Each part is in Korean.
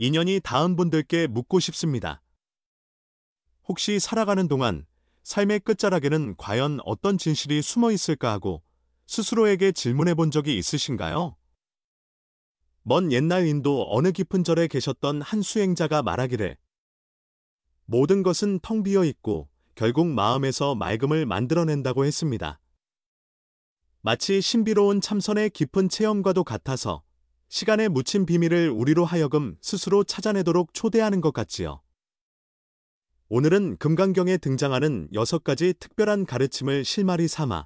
인연이 닿은 분들께 묻고 싶습니다. 혹시 살아가는 동안 삶의 끝자락에는 과연 어떤 진실이 숨어 있을까 하고 스스로에게 질문해 본 적이 있으신가요? 먼 옛날 인도 어느 깊은 절에 계셨던 한 수행자가 말하기를 모든 것은 텅 비어 있고 결국 마음에서 맑음을 만들어낸다고 했습니다. 마치 신비로운 참선의 깊은 체험과도 같아서 시간에 묻힌 비밀을 우리로 하여금 스스로 찾아내도록 초대하는 것 같지요. 오늘은 금강경에 등장하는 6가지 특별한 가르침을 실마리 삼아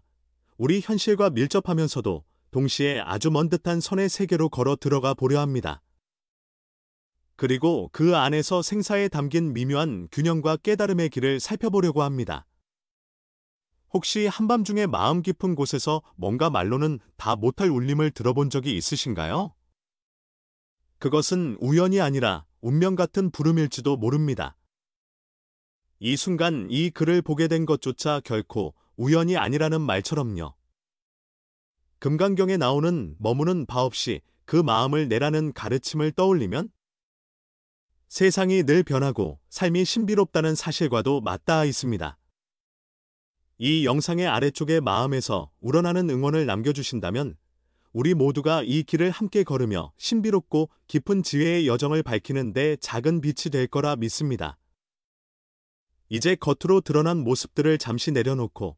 우리 현실과 밀접하면서도 동시에 아주 먼 듯한 선의 세계로 걸어 들어가 보려 합니다. 그리고 그 안에서 생사에 담긴 미묘한 균형과 깨달음의 길을 살펴보려고 합니다. 혹시 한밤중에 마음 깊은 곳에서 뭔가 말로는 다 못할 울림을 들어본 적이 있으신가요? 그것은 우연이 아니라 운명 같은 부름일지도 모릅니다. 이 순간 이 글을 보게 된 것조차 결코 우연이 아니라는 말처럼요. 금강경에 나오는 머무는 바 없이 그 마음을 내라는 가르침을 떠올리면 세상이 늘 변하고 삶이 신비롭다는 사실과도 맞닿아 있습니다. 이 영상의 아래쪽에 마음에서 우러나는 응원을 남겨주신다면 우리 모두가 이 길을 함께 걸으며 신비롭고 깊은 지혜의 여정을 밝히는 데 작은 빛이 될 거라 믿습니다. 이제 겉으로 드러난 모습들을 잠시 내려놓고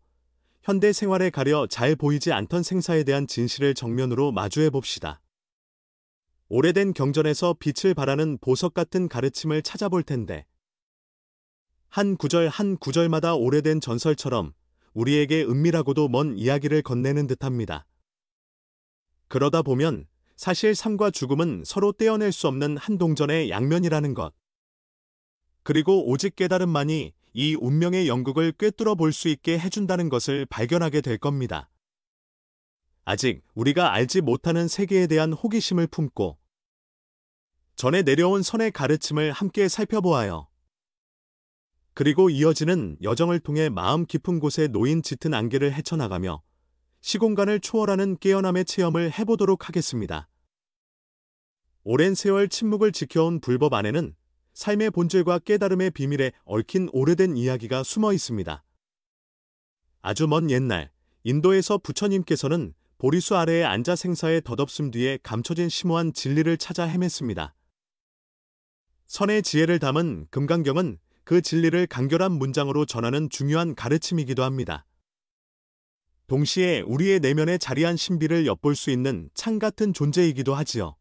현대 생활에 가려 잘 보이지 않던 생사에 대한 진실을 정면으로 마주해 봅시다. 오래된 경전에서 빛을 발하는 보석 같은 가르침을 찾아볼 텐데 한 구절 한 구절마다 오래된 전설처럼 우리에게 은밀하고도 먼 이야기를 건네는 듯합니다. 그러다 보면 사실 삶과 죽음은 서로 떼어낼 수 없는 한 동전의 양면이라는 것. 그리고 오직 깨달음만이 이 운명의 연극을 꿰뚫어 볼 수 있게 해준다는 것을 발견하게 될 겁니다. 아직 우리가 알지 못하는 세계에 대한 호기심을 품고 전에 내려온 선의 가르침을 함께 살펴보아요. 그리고 이어지는 여정을 통해 마음 깊은 곳에 놓인 짙은 안개를 헤쳐나가며 시공간을 초월하는 깨어남의 체험을 해보도록 하겠습니다. 오랜 세월 침묵을 지켜온 불법 안에는 삶의 본질과 깨달음의 비밀에 얽힌 오래된 이야기가 숨어 있습니다. 아주 먼 옛날 인도에서 부처님께서는 보리수 아래에 앉아 생사의 덧없음 뒤에 감춰진 심오한 진리를 찾아 헤맸습니다. 선의 지혜를 담은 금강경은 그 진리를 간결한 문장으로 전하는 중요한 가르침이기도 합니다. 동시에 우리의 내면에 자리한 신비를 엿볼 수 있는 창 같은 존재이기도 하지요.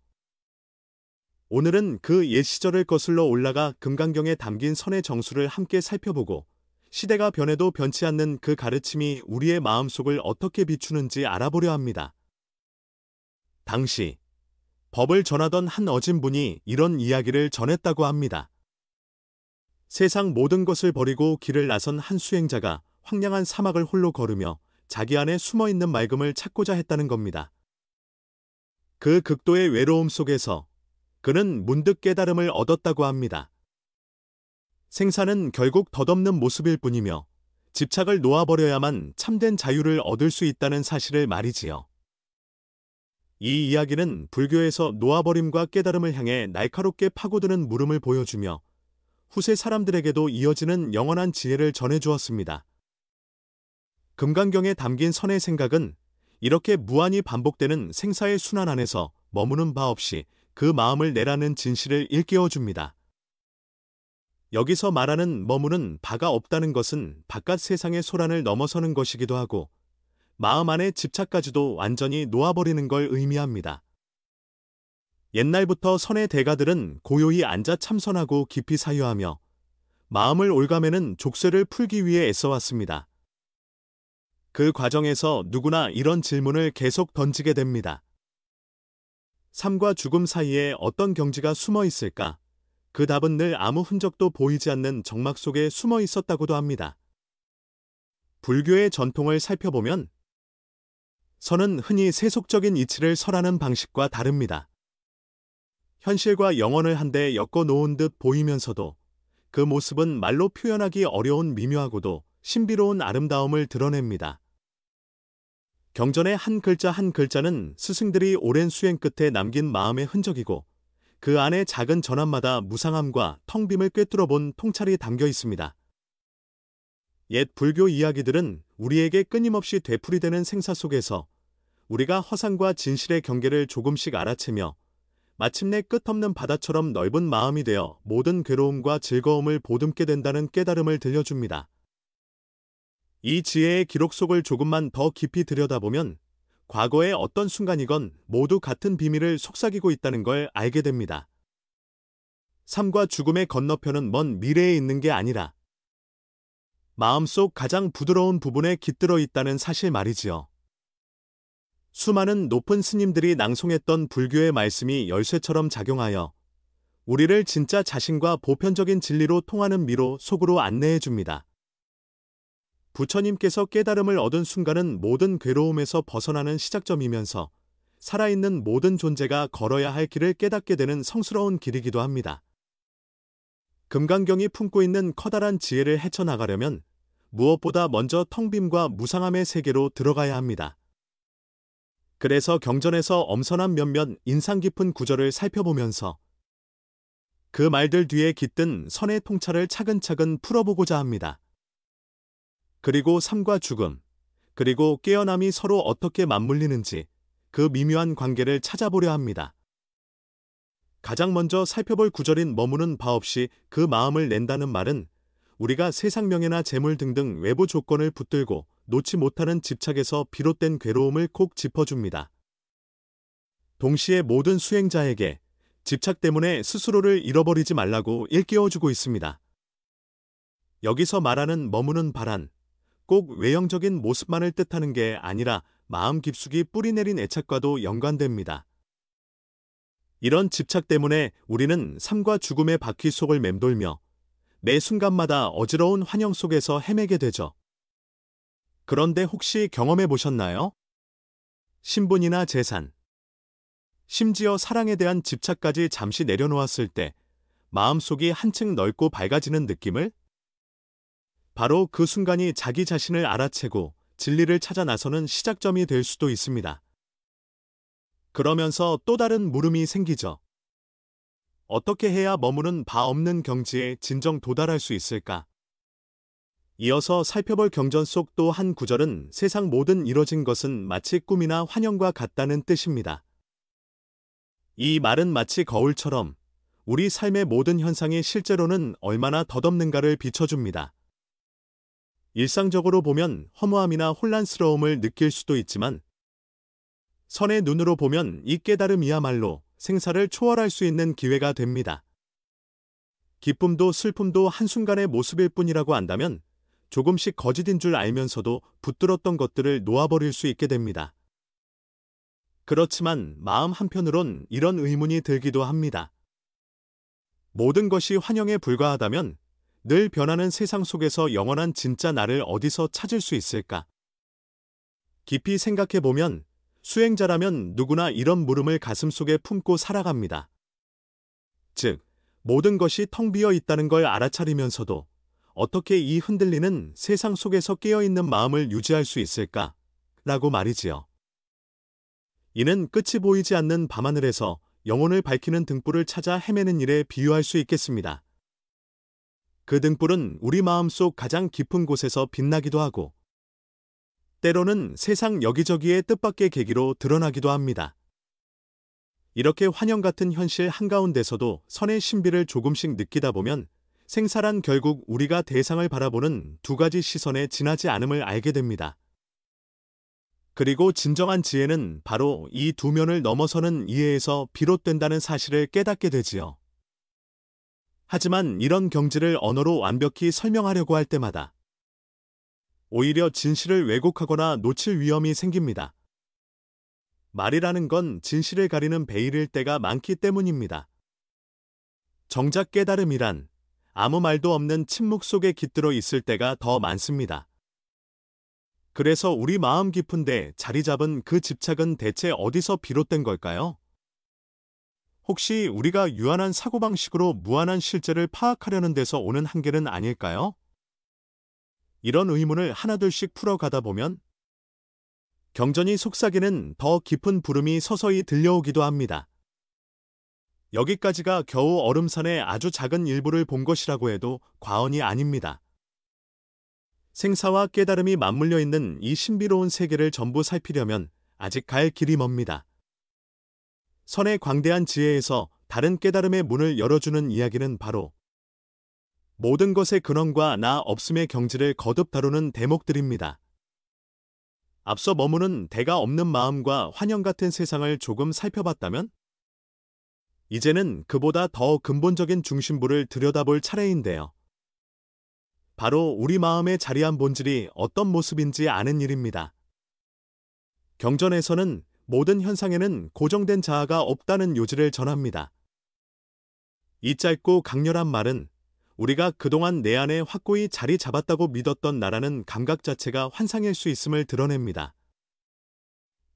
오늘은 그 옛 시절을 거슬러 올라가 금강경에 담긴 선의 정수를 함께 살펴보고 시대가 변해도 변치 않는 그 가르침이 우리의 마음속을 어떻게 비추는지 알아보려 합니다. 당시 법을 전하던 한 어진분이 이런 이야기를 전했다고 합니다. 세상 모든 것을 버리고 길을 나선 한 수행자가 황량한 사막을 홀로 걸으며 자기 안에 숨어있는 맑음을 찾고자 했다는 겁니다. 그 극도의 외로움 속에서 그는 문득 깨달음을 얻었다고 합니다. 생사는 결국 덧없는 모습일 뿐이며 집착을 놓아버려야만 참된 자유를 얻을 수 있다는 사실을 말이지요. 이 이야기는 불교에서 놓아버림과 깨달음을 향해 날카롭게 파고드는 물음을 보여주며 후세 사람들에게도 이어지는 영원한 지혜를 전해주었습니다. 금강경에 담긴 선의 생각은 이렇게 무한히 반복되는 생사의 순환 안에서 머무는 바 없이 그 마음을 내라는 진실을 일깨워줍니다. 여기서 말하는 머무는 바가 없다는 것은 바깥 세상의 소란을 넘어서는 것이기도 하고 마음 안의 집착까지도 완전히 놓아버리는 걸 의미합니다. 옛날부터 선의 대가들은 고요히 앉아 참선하고 깊이 사유하며 마음을 올가매는 족쇄를 풀기 위해 애써왔습니다. 그 과정에서 누구나 이런 질문을 계속 던지게 됩니다. 삶과 죽음 사이에 어떤 경지가 숨어 있을까? 그 답은 늘 아무 흔적도 보이지 않는 정막 속에 숨어 있었다고도 합니다. 불교의 전통을 살펴보면 선은 흔히 세속적인 이치를 설하는 방식과 다릅니다. 현실과 영혼을 한데 엮어 놓은 듯 보이면서도 그 모습은 말로 표현하기 어려운 미묘하고도 신비로운 아름다움을 드러냅니다. 경전의 한 글자 한 글자는 스승들이 오랜 수행 끝에 남긴 마음의 흔적이고 그 안에 작은 전함마다 무상함과 텅 빔을 꿰뚫어 본 통찰이 담겨 있습니다. 옛 불교 이야기들은 우리에게 끊임없이 되풀이되는 생사 속에서 우리가 허상과 진실의 경계를 조금씩 알아채며 마침내 끝없는 바다처럼 넓은 마음이 되어 모든 괴로움과 즐거움을 보듬게 된다는 깨달음을 들려줍니다. 이 지혜의 기록 속을 조금만 더 깊이 들여다보면 과거의 어떤 순간이건 모두 같은 비밀을 속삭이고 있다는 걸 알게 됩니다. 삶과 죽음의 건너편은 먼 미래에 있는 게 아니라 마음속 가장 부드러운 부분에 깃들어 있다는 사실 말이지요. 수많은 높은 스님들이 낭송했던 불교의 말씀이 열쇠처럼 작용하여 우리를 진짜 자신과 보편적인 진리로 통하는 미로 속으로 안내해 줍니다. 부처님께서 깨달음을 얻은 순간은 모든 괴로움에서 벗어나는 시작점이면서 살아있는 모든 존재가 걸어야 할 길을 깨닫게 되는 성스러운 길이기도 합니다. 금강경이 품고 있는 커다란 지혜를 헤쳐나가려면 무엇보다 먼저 텅빔과 무상함의 세계로 들어가야 합니다. 그래서 경전에서 엄선한 몇몇 인상 깊은 구절을 살펴보면서 그 말들 뒤에 깃든 선의 통찰을 차근차근 풀어보고자 합니다. 그리고 삶과 죽음, 그리고 깨어남이 서로 어떻게 맞물리는지 그 미묘한 관계를 찾아보려 합니다. 가장 먼저 살펴볼 구절인 머무는 바 없이 그 마음을 낸다는 말은 우리가 세상 명예나 재물 등등 외부 조건을 붙들고 놓지 못하는 집착에서 비롯된 괴로움을 콕 짚어줍니다. 동시에 모든 수행자에게 집착 때문에 스스로를 잃어버리지 말라고 일깨워주고 있습니다. 여기서 말하는 머무는 바란 꼭 외형적인 모습만을 뜻하는 게 아니라 마음 깊숙이 뿌리내린 애착과도 연관됩니다. 이런 집착 때문에 우리는 삶과 죽음의 바퀴 속을 맴돌며 매 순간마다 어지러운 환영 속에서 헤매게 되죠. 그런데 혹시 경험해 보셨나요? 신분이나 재산, 심지어 사랑에 대한 집착까지 잠시 내려놓았을 때 마음속이 한층 넓고 밝아지는 느낌을? 바로 그 순간이 자기 자신을 알아채고 진리를 찾아 나서는 시작점이 될 수도 있습니다. 그러면서 또 다른 물음이 생기죠. 어떻게 해야 머무는 바 없는 경지에 진정 도달할 수 있을까? 이어서 살펴볼 경전 속 또 한 구절은 세상 모든 이뤄진 것은 마치 꿈이나 환영과 같다는 뜻입니다. 이 말은 마치 거울처럼 우리 삶의 모든 현상이 실제로는 얼마나 덧없는가를 비춰줍니다. 일상적으로 보면 허무함이나 혼란스러움을 느낄 수도 있지만 선의 눈으로 보면 이 깨달음이야말로 생사를 초월할 수 있는 기회가 됩니다. 기쁨도 슬픔도 한순간의 모습일 뿐이라고 안다면 조금씩 거짓인 줄 알면서도 붙들었던 것들을 놓아버릴 수 있게 됩니다. 그렇지만 마음 한편으론 이런 의문이 들기도 합니다. 모든 것이 환영에 불과하다면 늘 변하는 세상 속에서 영원한 진짜 나를 어디서 찾을 수 있을까? 깊이 생각해보면 수행자라면 누구나 이런 물음을 가슴속에 품고 살아갑니다. 즉, 모든 것이 텅 비어 있다는 걸 알아차리면서도 어떻게 이 흔들리는 세상 속에서 깨어있는 마음을 유지할 수 있을까? 라고 말이지요. 이는 끝이 보이지 않는 밤하늘에서 영혼을 밝히는 등불을 찾아 헤매는 일에 비유할 수 있겠습니다. 그 등불은 우리 마음속 가장 깊은 곳에서 빛나기도 하고 때로는 세상 여기저기의 뜻밖의 계기로 드러나기도 합니다. 이렇게 환영 같은 현실 한가운데서도 선의 신비를 조금씩 느끼다 보면 생사란 결국 우리가 대상을 바라보는 두 가지 시선에 지나지 않음을 알게 됩니다. 그리고 진정한 지혜는 바로 이 두 면을 넘어서는 이해에서 비롯된다는 사실을 깨닫게 되지요. 하지만 이런 경지를 언어로 완벽히 설명하려고 할 때마다 오히려 진실을 왜곡하거나 놓칠 위험이 생깁니다. 말이라는 건 진실을 가리는 베일일 때가 많기 때문입니다. 정작 깨달음이란 아무 말도 없는 침묵 속에 깃들어 있을 때가 더 많습니다. 그래서 우리 마음 깊은데 자리 잡은 그 집착은 대체 어디서 비롯된 걸까요? 혹시 우리가 유한한 사고방식으로 무한한 실제를 파악하려는 데서 오는 한계는 아닐까요? 이런 의문을 하나둘씩 풀어가다 보면 경전이 속삭이는 더 깊은 부름이 서서히 들려오기도 합니다. 여기까지가 겨우 얼음산의 아주 작은 일부를 본 것이라고 해도 과언이 아닙니다. 생사와 깨달음이 맞물려 있는 이 신비로운 세계를 전부 살피려면 아직 갈 길이 멉니다. 선의 광대한 지혜에서 다른 깨달음의 문을 열어주는 이야기는 바로 모든 것의 근원과 나 없음의 경지를 거듭 다루는 대목들입니다. 앞서 머무는 대가 없는 마음과 환영 같은 세상을 조금 살펴봤다면 이제는 그보다 더 근본적인 중심부를 들여다볼 차례인데요. 바로 우리 마음에 자리한 본질이 어떤 모습인지 아는 일입니다. 경전에서는 모든 현상에는 고정된 자아가 없다는 요지를 전합니다. 이 짧고 강렬한 말은 우리가 그동안 내 안에 확고히 자리 잡았다고 믿었던 나라는 감각 자체가 환상일 수 있음을 드러냅니다.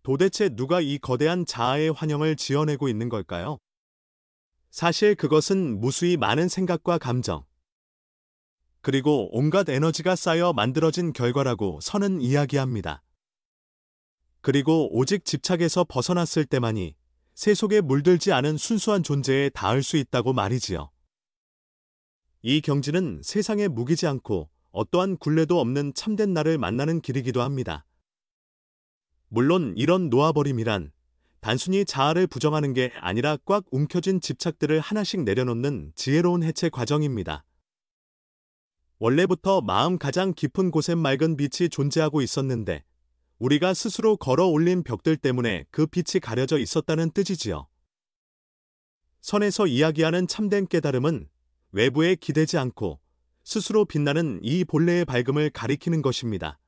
도대체 누가 이 거대한 자아의 환영을 지어내고 있는 걸까요? 사실 그것은 무수히 많은 생각과 감정, 그리고 온갖 에너지가 쌓여 만들어진 결과라고 선은 이야기합니다. 그리고 오직 집착에서 벗어났을 때만이 세속에 물들지 않은 순수한 존재에 닿을 수 있다고 말이지요. 이 경지는 세상에 무기지 않고 어떠한 굴레도 없는 참된 나를 만나는 길이기도 합니다. 물론 이런 놓아버림이란 단순히 자아를 부정하는 게 아니라 꽉 움켜쥔 집착들을 하나씩 내려놓는 지혜로운 해체 과정입니다. 원래부터 마음 가장 깊은 곳엔 맑은 빛이 존재하고 있었는데 우리가 스스로 걸어 올린 벽들 때문에 그 빛이 가려져 있었다는 뜻이지요. 선에서 이야기하는 참된 깨달음은 외부에 기대지 않고 스스로 빛나는 이 본래의 밝음을 가리키는 것입니다.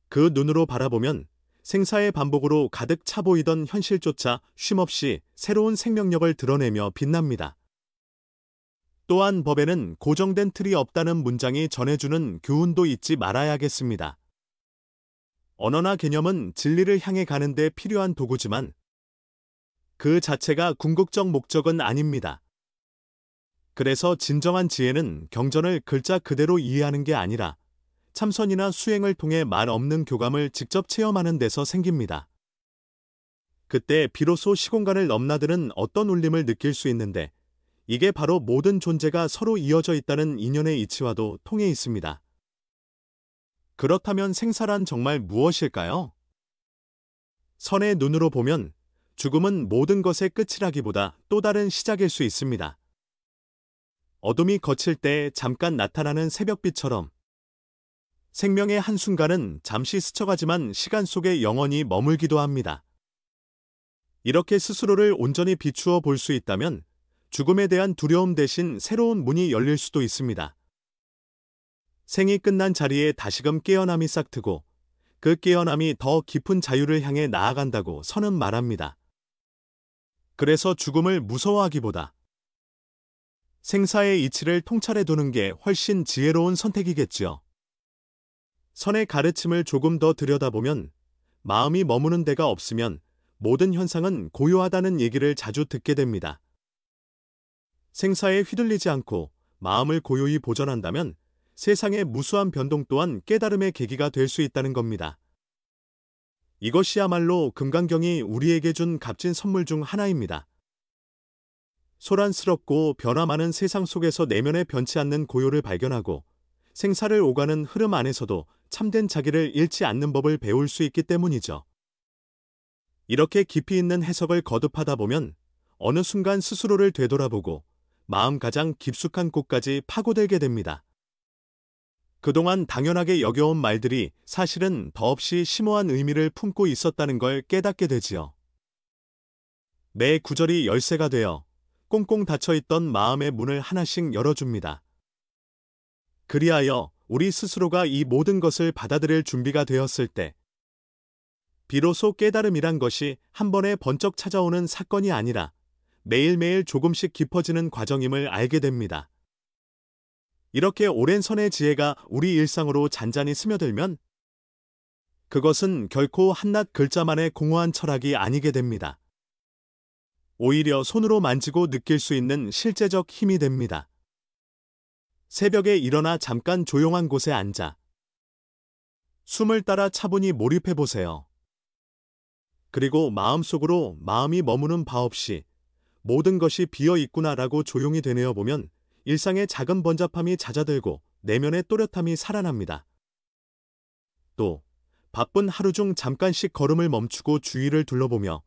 그 눈으로 바라보면 생사의 반복으로 가득 차 보이던 현실조차 쉼없이 새로운 생명력을 드러내며 빛납니다. 또한 법에는 고정된 틀이 없다는 문장이 전해주는 교훈도 잊지 말아야겠습니다. 언어나 개념은 진리를 향해 가는 데 필요한 도구지만 그 자체가 궁극적 목적은 아닙니다. 그래서 진정한 지혜는 경전을 글자 그대로 이해하는 게 아니라 참선이나 수행을 통해 말 없는 교감을 직접 체험하는 데서 생깁니다. 그때 비로소 시공간을 넘나드는 어떤 울림을 느낄 수 있는데 이게 바로 모든 존재가 서로 이어져 있다는 인연의 이치와도 통해 있습니다. 그렇다면 생사란 정말 무엇일까요? 선의 눈으로 보면 죽음은 모든 것의 끝이라기보다 또 다른 시작일 수 있습니다. 어둠이 거칠 때 잠깐 나타나는 새벽빛처럼 생명의 한순간은 잠시 스쳐가지만 시간 속에 영원히 머물기도 합니다. 이렇게 스스로를 온전히 비추어 볼 수 있다면 죽음에 대한 두려움 대신 새로운 문이 열릴 수도 있습니다. 생이 끝난 자리에 다시금 깨어남이 싹트고 그 깨어남이 더 깊은 자유를 향해 나아간다고 선은 말합니다. 그래서 죽음을 무서워하기보다 생사의 이치를 통찰해 두는 게 훨씬 지혜로운 선택이겠지요. 선의 가르침을 조금 더 들여다보면 마음이 머무는 데가 없으면 모든 현상은 고요하다는 얘기를 자주 듣게 됩니다. 생사에 휘둘리지 않고 마음을 고요히 보존한다면 세상의 무수한 변동 또한 깨달음의 계기가 될 수 있다는 겁니다. 이것이야말로 금강경이 우리에게 준 값진 선물 중 하나입니다. 소란스럽고 변화 많은 세상 속에서 내면에 변치 않는 고요를 발견하고 생사를 오가는 흐름 안에서도 참된 자기를 잃지 않는 법을 배울 수 있기 때문이죠. 이렇게 깊이 있는 해석을 거듭하다 보면 어느 순간 스스로를 되돌아보고 마음 가장 깊숙한 곳까지 파고들게 됩니다. 그동안 당연하게 여겨온 말들이 사실은 더없이 심오한 의미를 품고 있었다는 걸 깨닫게 되지요. 매 구절이 열쇠가 되어 꽁꽁 닫혀있던 마음의 문을 하나씩 열어줍니다. 그리하여 우리 스스로가 이 모든 것을 받아들일 준비가 되었을 때 비로소 깨달음이란 것이 한 번에 번쩍 찾아오는 사건이 아니라 매일매일 조금씩 깊어지는 과정임을 알게 됩니다. 이렇게 오랜 선의 지혜가 우리 일상으로 잔잔히 스며들면 그것은 결코 한낱 글자만의 공허한 철학이 아니게 됩니다. 오히려 손으로 만지고 느낄 수 있는 실제적 힘이 됩니다. 새벽에 일어나 잠깐 조용한 곳에 앉아 숨을 따라 차분히 몰입해 보세요. 그리고 마음속으로 마음이 머무는 바 없이 모든 것이 비어 있구나라고 조용히 되뇌어 보면 일상의 작은 번잡함이 잦아들고 내면의 또렷함이 살아납니다. 또, 바쁜 하루 중 잠깐씩 걸음을 멈추고 주위를 둘러보며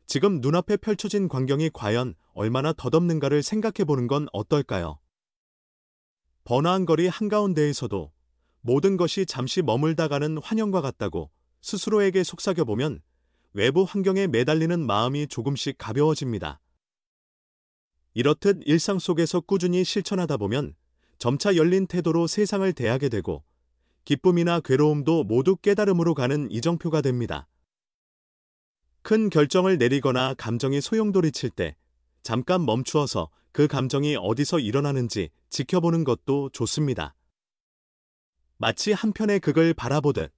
지금 눈앞에 펼쳐진 광경이 과연 얼마나 덧없는가를 생각해 보는 건 어떨까요? 번화한 거리 한가운데에서도 모든 것이 잠시 머물다 가는 환영과 같다고 스스로에게 속삭여 보면 외부 환경에 매달리는 마음이 조금씩 가벼워집니다. 이렇듯 일상 속에서 꾸준히 실천하다 보면 점차 열린 태도로 세상을 대하게 되고 기쁨이나 괴로움도 모두 깨달음으로 가는 이정표가 됩니다. 큰 결정을 내리거나 감정이 소용돌이칠 때 잠깐 멈추어서 그 감정이 어디서 일어나는지 지켜보는 것도 좋습니다. 마치 한편의 극을 바라보듯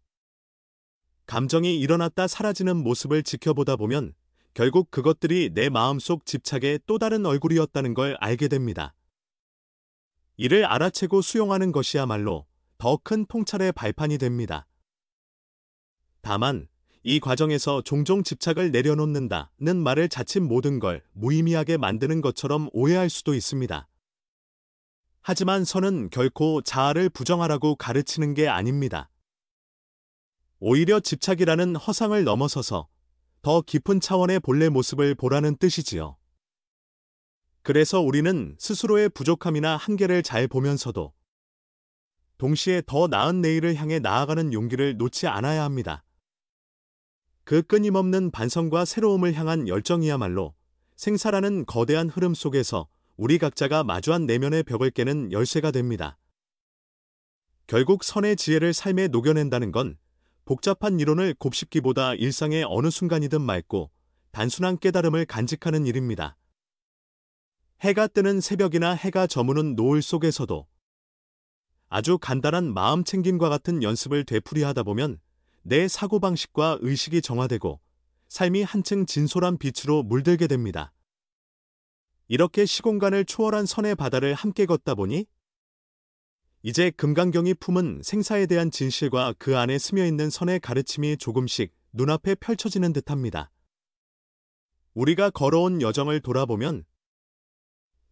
감정이 일어났다 사라지는 모습을 지켜보다 보면 결국 그것들이 내 마음속 집착의 또 다른 얼굴이었다는 걸 알게 됩니다. 이를 알아채고 수용하는 것이야말로 더 큰 통찰의 발판이 됩니다. 다만 이 과정에서 종종 집착을 내려놓는다는 말을 자칫 모든 걸 무의미하게 만드는 것처럼 오해할 수도 있습니다. 하지만 선은 결코 자아를 부정하라고 가르치는 게 아닙니다. 오히려 집착이라는 허상을 넘어서서 더 깊은 차원의 본래 모습을 보라는 뜻이지요. 그래서 우리는 스스로의 부족함이나 한계를 잘 보면서도 동시에 더 나은 내일을 향해 나아가는 용기를 놓지 않아야 합니다. 그 끊임없는 반성과 새로움을 향한 열정이야말로 생사라는 거대한 흐름 속에서 우리 각자가 마주한 내면의 벽을 깨는 열쇠가 됩니다. 결국 선의 지혜를 삶에 녹여낸다는 건 복잡한 이론을 곱씹기보다 일상의 어느 순간이든 맑고 단순한 깨달음을 간직하는 일입니다. 해가 뜨는 새벽이나 해가 저무는 노을 속에서도 아주 간단한 마음 챙김과 같은 연습을 되풀이하다 보면 내 사고방식과 의식이 정화되고 삶이 한층 진솔한 빛으로 물들게 됩니다. 이렇게 시공간을 초월한 선의 바다를 함께 걷다 보니 이제 금강경이 품은 생사에 대한 진실과 그 안에 스며있는 선의 가르침이 조금씩 눈앞에 펼쳐지는 듯합니다. 우리가 걸어온 여정을 돌아보면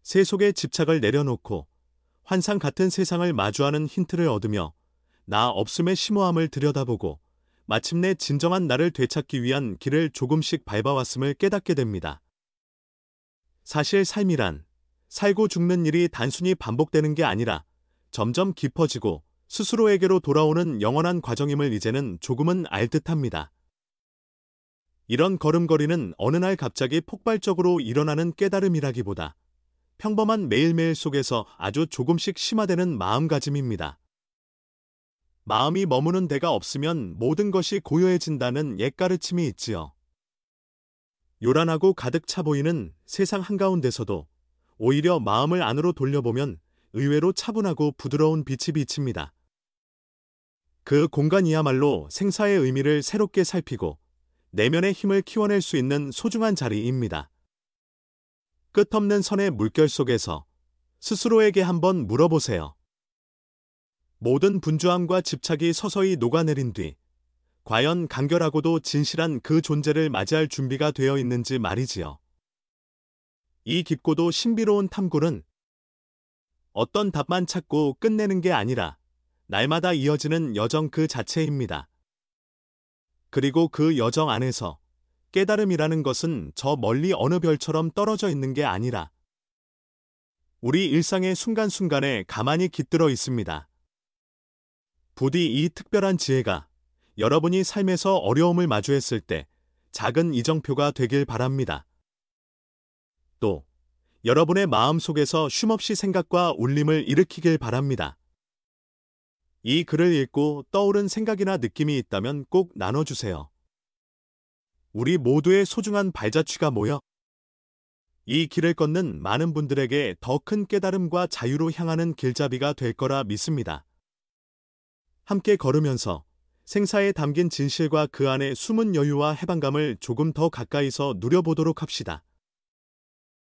세속의 집착을 내려놓고 환상 같은 세상을 마주하는 힌트를 얻으며 나 없음의 심오함을 들여다보고 마침내 진정한 나를 되찾기 위한 길을 조금씩 밟아왔음을 깨닫게 됩니다. 사실 삶이란 살고 죽는 일이 단순히 반복되는 게 아니라 점점 깊어지고 스스로에게로 돌아오는 영원한 과정임을 이제는 조금은 알 듯합니다. 이런 걸음걸이는 어느 날 갑자기 폭발적으로 일어나는 깨달음이라기보다 평범한 매일매일 속에서 아주 조금씩 심화되는 마음가짐입니다. 마음이 머무는 데가 없으면 모든 것이 고요해진다는 옛가르침이 있지요. 요란하고 가득 차 보이는 세상 한가운데서도 오히려 마음을 안으로 돌려보면 의외로 차분하고 부드러운 빛이 비칩니다. 그 공간이야말로 생사의 의미를 새롭게 살피고 내면의 힘을 키워낼 수 있는 소중한 자리입니다. 끝없는 선의 물결 속에서 스스로에게 한번 물어보세요. 모든 분주함과 집착이 서서히 녹아내린 뒤 과연 간결하고도 진실한 그 존재를 맞이할 준비가 되어 있는지 말이지요. 이 깊고도 신비로운 탐구는 어떤 답만 찾고 끝내는 게 아니라 날마다 이어지는 여정 그 자체입니다. 그리고 그 여정 안에서 깨달음이라는 것은 저 멀리 어느 별처럼 떨어져 있는 게 아니라 우리 일상의 순간순간에 가만히 깃들어 있습니다. 부디 이 특별한 지혜가 여러분이 삶에서 어려움을 마주했을 때 작은 이정표가 되길 바랍니다. 또 여러분의 마음속에서 쉼없이 생각과 울림을 일으키길 바랍니다. 이 글을 읽고 떠오른 생각이나 느낌이 있다면 꼭 나눠주세요. 우리 모두의 소중한 발자취가 모여 이 길을 걷는 많은 분들에게 더 큰 깨달음과 자유로 향하는 길잡이가 될 거라 믿습니다. 함께 걸으면서 생사에 담긴 진실과 그 안의 숨은 여유와 해방감을 조금 더 가까이서 누려보도록 합시다.